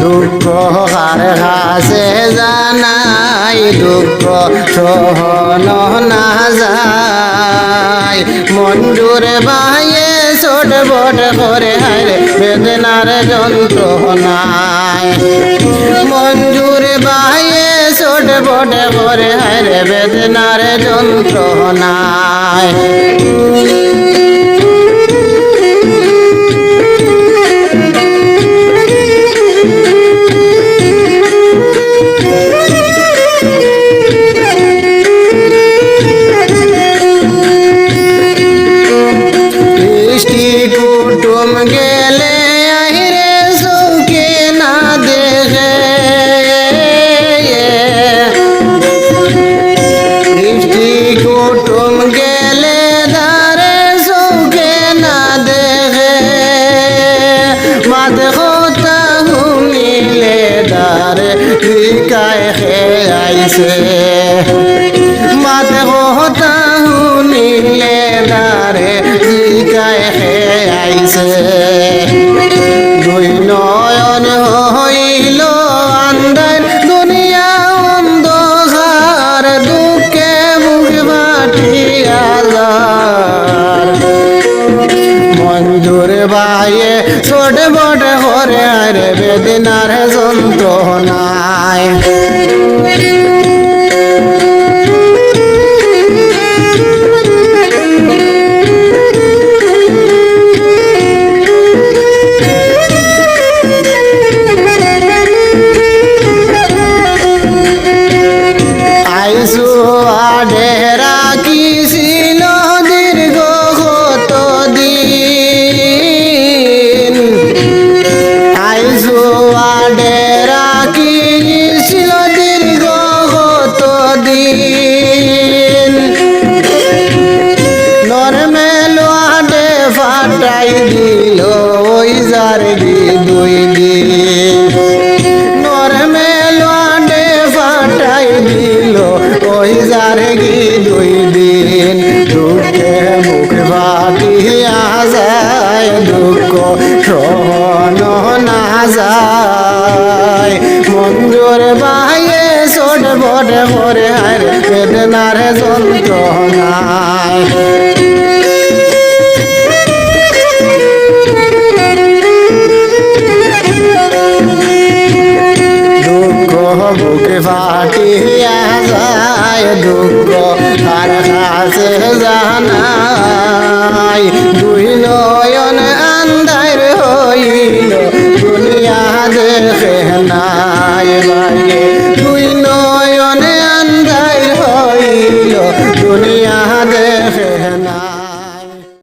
দুঃখ কার কাছে জানাই দুঃখ সহন না যায় মঞ্জুর ভাইয়ে ছোট বট করে হায় বেদনার যন্ত্রণায় মঞ্জুর ভাইয়ে ছোট বট করে হায় বেদনার যন্ত্রণায় কুটুম গেলে আহিরে সুখে না দেখে কুটুম গেলে দারে সুখে না দেখে মাত কথা শুনিলে দারে কায় খে আইছে মাত কথা শুনিলে দারে কায় খে আইছে দুই নয়ন হইল আন্দার দুনিয়া অন্ধকার দুঃখে মুখ বাটিয়া মঞ্জুর ভাইয়ে ছোট বট করে রে বেদনার যন্ত্রণায় ডেরা কি ছিল দীর্ঘ কত দিন আইসুয়া ডেরা কি ছিল দীর্ঘ কত দিন নরমেলো আডে ফাটাই দিল ওই যার দুই দিন নরমেলো আডে ফাটাই দিল ওই যারে গি দুই দিন দুঃখে মুখ বাটিয়া যায় দুঃখ সহন না যায় মঞ্জুর ভাইয়ে ছোট বট করে হায় বেদনার যন্ত্রণায় বুকে ফাটিয়া যায় দুঃখ কার কাছে জানাই দুই নয়ন আন্ধার হইল দুনিয়া দেখে নাই ভাই